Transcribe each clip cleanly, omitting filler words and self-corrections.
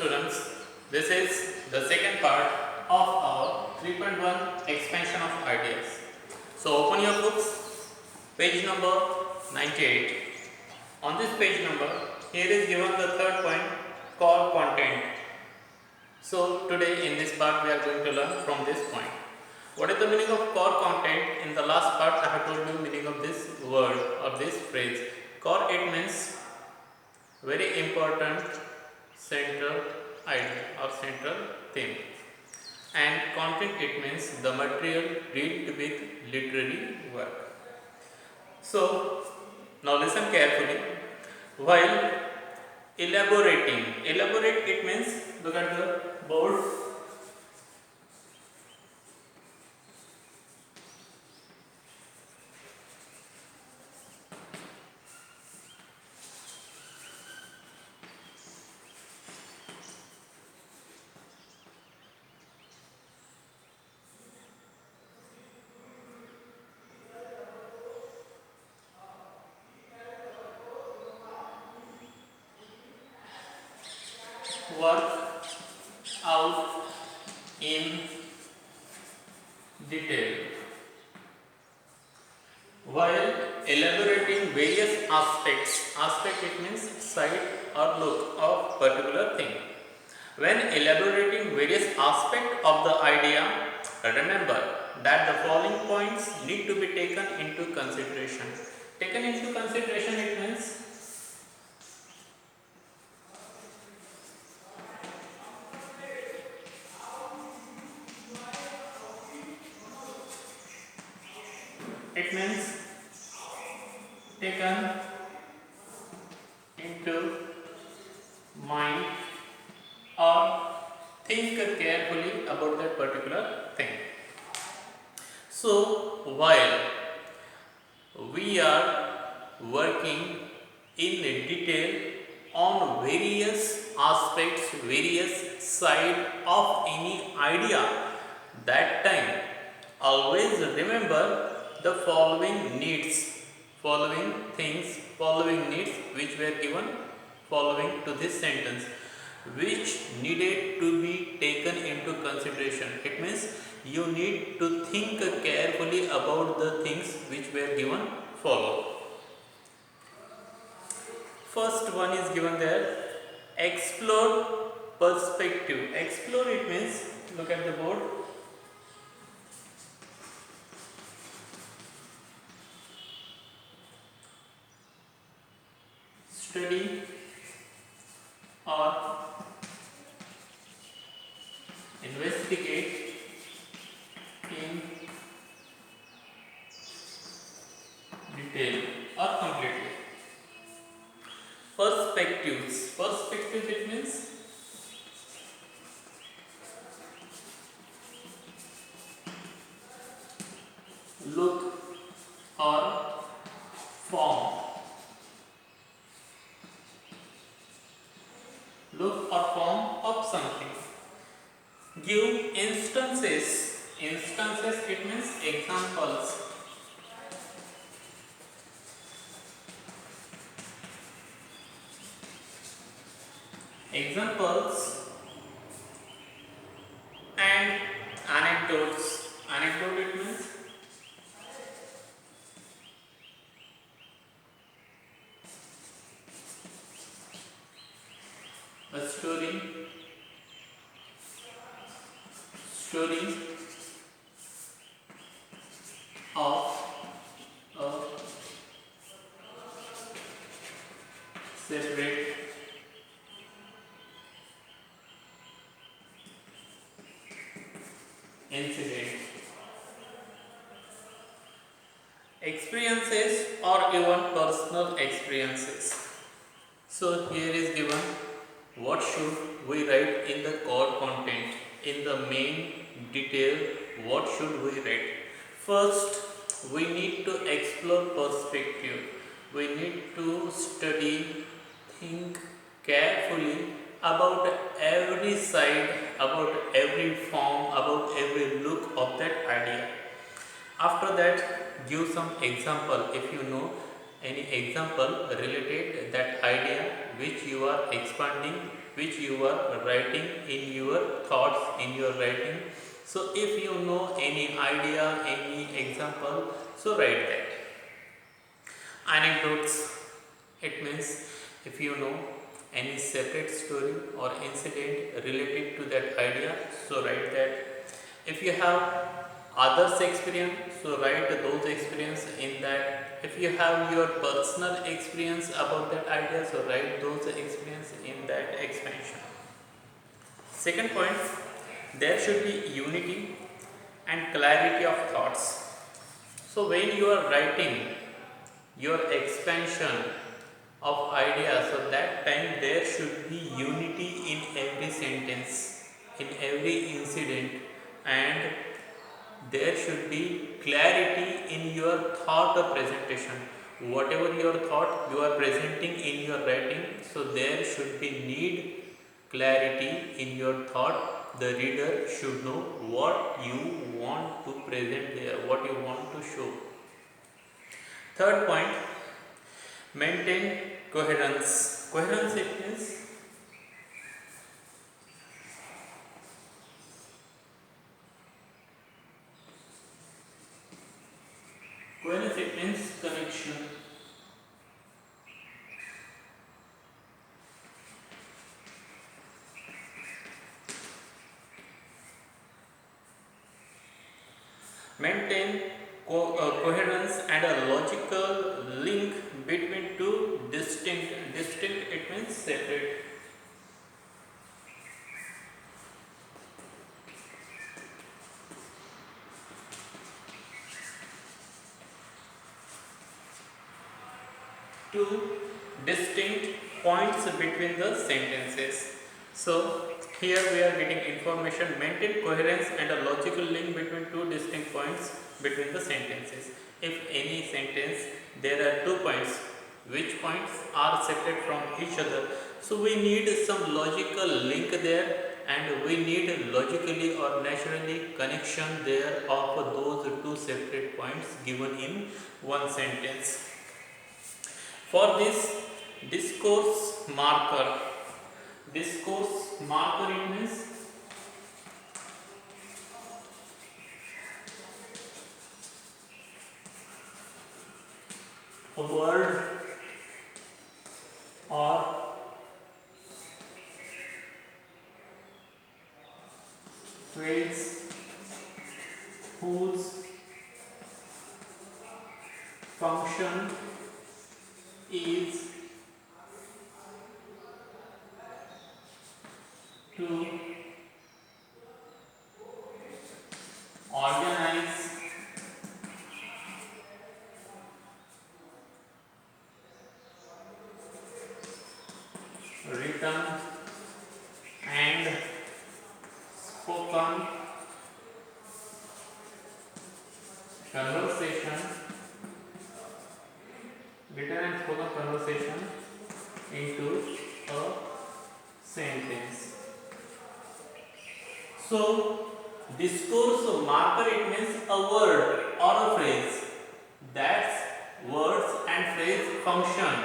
students, this is the second part of our 3.1 expansion of ideas. So open your books, page number 98. On this page number, here is given the third point called content. So today in this part we are going to learn from this point. What is the meaning of core content? In the last part I have told you meaning of this word or this phrase. Core, it means very important central idea or central theme, and content, it means the material dealt with literary work. So now listen carefully. While elaborate, it means, look at the board. Work out in detail. While elaborating various aspect, it means side or look of particular thing. When elaborating various aspect of the idea, remember that the following points need to be taken into consideration. Taken into consideration, it means taken into mind or think carefully about that particular thing. So while we are working in detail on various aspects, various side of any idea, that time always remember the following needs, following things, following needs which were given following to this sentence, which needed to be taken into consideration. It means you need to think carefully about the things which were given follow. First one is given there, explore perspective. Explore, it means, look at the board. Study or investigate in detail or completely. Perspective, it means look or form. Look or form of something. Give instances. Instances, it means examples. Examples and anecdotes. Anecdote, it means a story of a separate incident. Experiences or even personal experiences. So here is given what should we write in the core content. In the main detail, what should we write? First, we need to explore perspective. We need to study, think carefully about every side, about every form, about every look of that idea. After that, give some example. If you know any example related that idea which you are expanding which you are writing in your thoughts in your writing. So if you know any idea, any example, so write that. Anecdotes, it means if you know any separate story or incident related to that idea, so write that. If you have others experience, so write those experience in that. If you have your personal experience about that idea, so write those experience in that expansion. Second point, there should be unity and clarity of thoughts. So when you are writing your expansion of ideas, so that time there should be unity in every sentence, in every incident, and there should be clarity in your thought or presentation. Whatever your thought you are presenting in your writing, so there should be need clarity in your thought. The reader should know what you want to present there, what you want to show. Third point, maintain coherence. Coherence it means connection. Maintain coherence and a logical link between two distinct it means separate. Two distinct points between the sentences. So here we are getting information, maintain coherence and a logical link between two distinct points between the sentences. If any sentence there are 2 points, which points are separate from each other, so we need some logical link there, and we need logically or naturally connection there of those 2 separate points given in one sentence. For this, discourse marker it means a word or phrase whose function is to organize written and spoken conversation into a sentence. So discourse marker it means a word or a phrase that's words and phrase function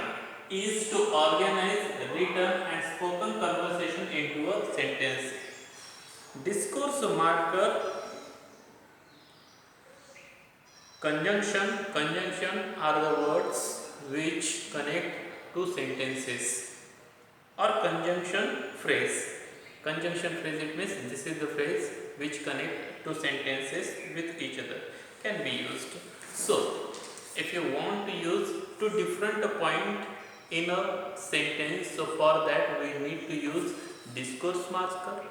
is to organize written and spoken conversation into a sentence. Discourse marker conjunction are the words which connect two sentences, or conjunction phrase it means this is the phrase which connect two sentences with each other, can be used. So if you want to use two different point in a sentence, so for that we need to use discourse marker,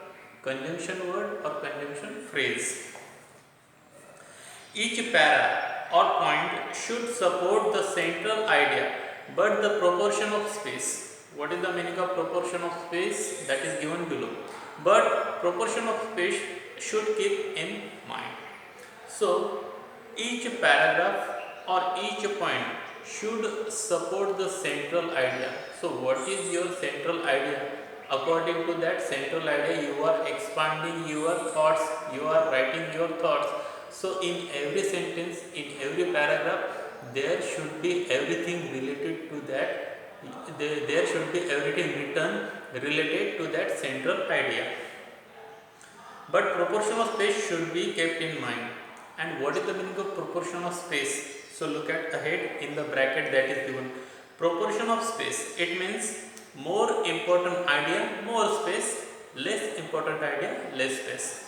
conjunction word or conjunction phrase. Each para or point should support the central idea, but the proportion of space. What is the meaning of proportion of space? That is given below. But proportion of space should keep in mind. So each paragraph or each point should support the central idea. So what is your central idea? According to that central idea, you are expanding your thoughts, you are writing your thoughts. So in every sentence, in every paragraph, there should be everything related to that there should be everything written related to that central idea. But proportion of space should be kept in mind. And what is the meaning of proportion of space? So look at ahead in the bracket that is given. Proportion of space, it means more important idea, more space, less important idea, less space.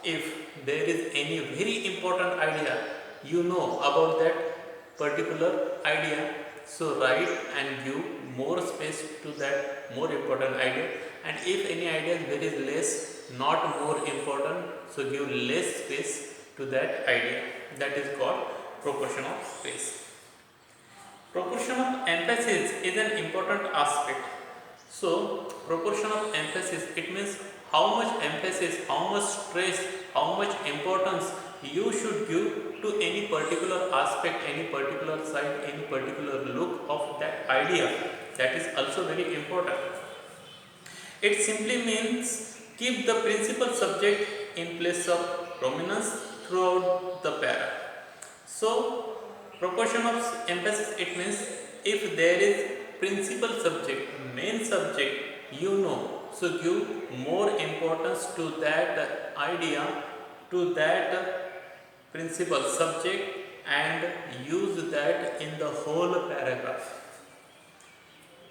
If there is any very important idea, you know about that particular idea, so write and give more space to that more important idea. And if any idea is very less, not more important, so give less space to that idea. That is called proportion of space. Proportion of emphasis is an important aspect. So proportion of emphasis, it means how much emphasis, how much stress, how much importance you should give to any particular aspect, any particular side, any particular look of that idea. That is also very important. It simply means keep the principal subject in place of prominence throughout the para. So proportion of emphasis, it means if there is principal subject, main subject, you know, so give more importance to that idea, to that principal subject, and use that in the whole paragraph.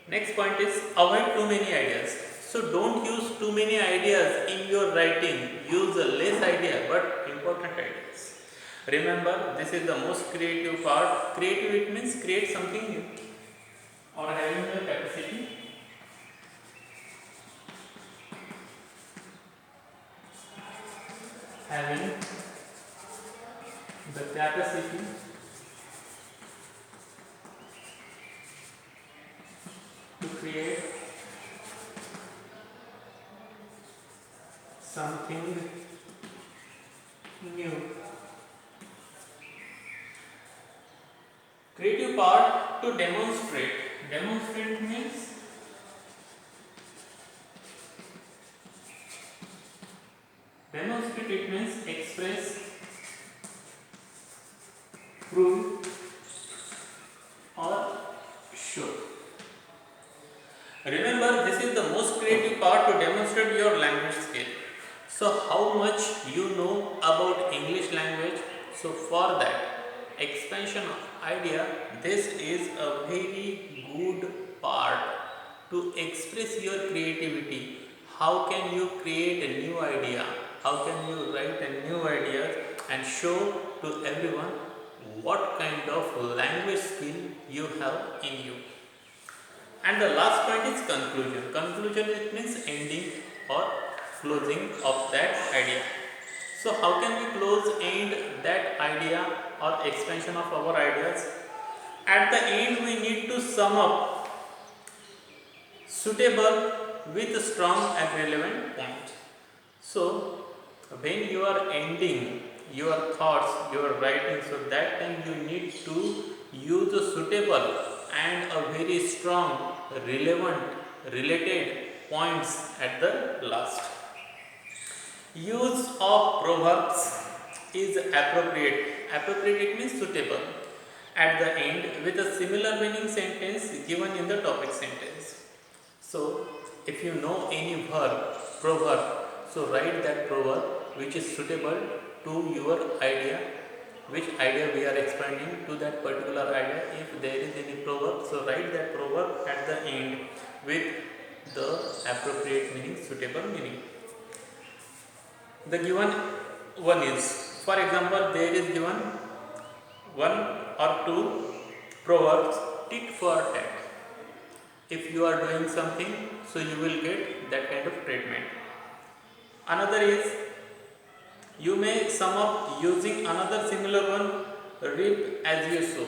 Next point is avoid too many ideas. So don't use too many ideas in your writing. Use a less idea but important ideas. Remember, this is the most creative part. Creative, it means create something new or having the capacity. Having the capacity to create something new. Creative part to demonstrate. Demonstrate means express, prove, or show. Remember, this is the most creative part to demonstrate your language skill. So how much you know about English language? So for that expansion idea, this is a very good part to express your creativity. How can you create a new idea? How can you write a new idea and show to everyone what kind of language skill you have in you? And the last point is conclusion. Conclusion, it means ending or closing of that idea. So how can we close end that idea or expansion of our ideas? At the end we need to sum up suitable with strong and relevant point. So when you are ending your thoughts, your writing, so that time you need to use a suitable and a very strong, relevant, related points at the last. Use of proverbs is appropriate. Appropriate, it means suitable. At the end with a similar meaning sentence given in the topic sentence. So if you know any verb, proverb, so write that proverb which is suitable to your idea, which idea we are expanding to that particular idea. If there is any proverb, so write that proverb at the end with the appropriate meaning, suitable meaning. The given one is, for example, there is given one or two proverbs tit for tat. If you are doing something, so you will get that kind of treatment. Another is, you may sum up using another similar one, reap as you sow.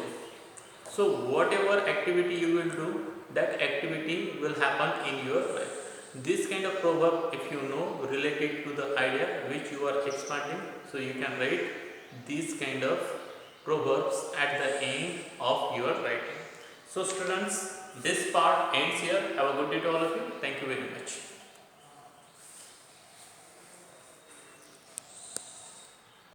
So whatever activity you will do, that activity will happen in your life. This kind of proverb, if you know, related to the idea which you are expanding, so you can write these kind of proverbs at the end of your writing. So students, this part ends here. Have a good day to all of you. Thank you very much.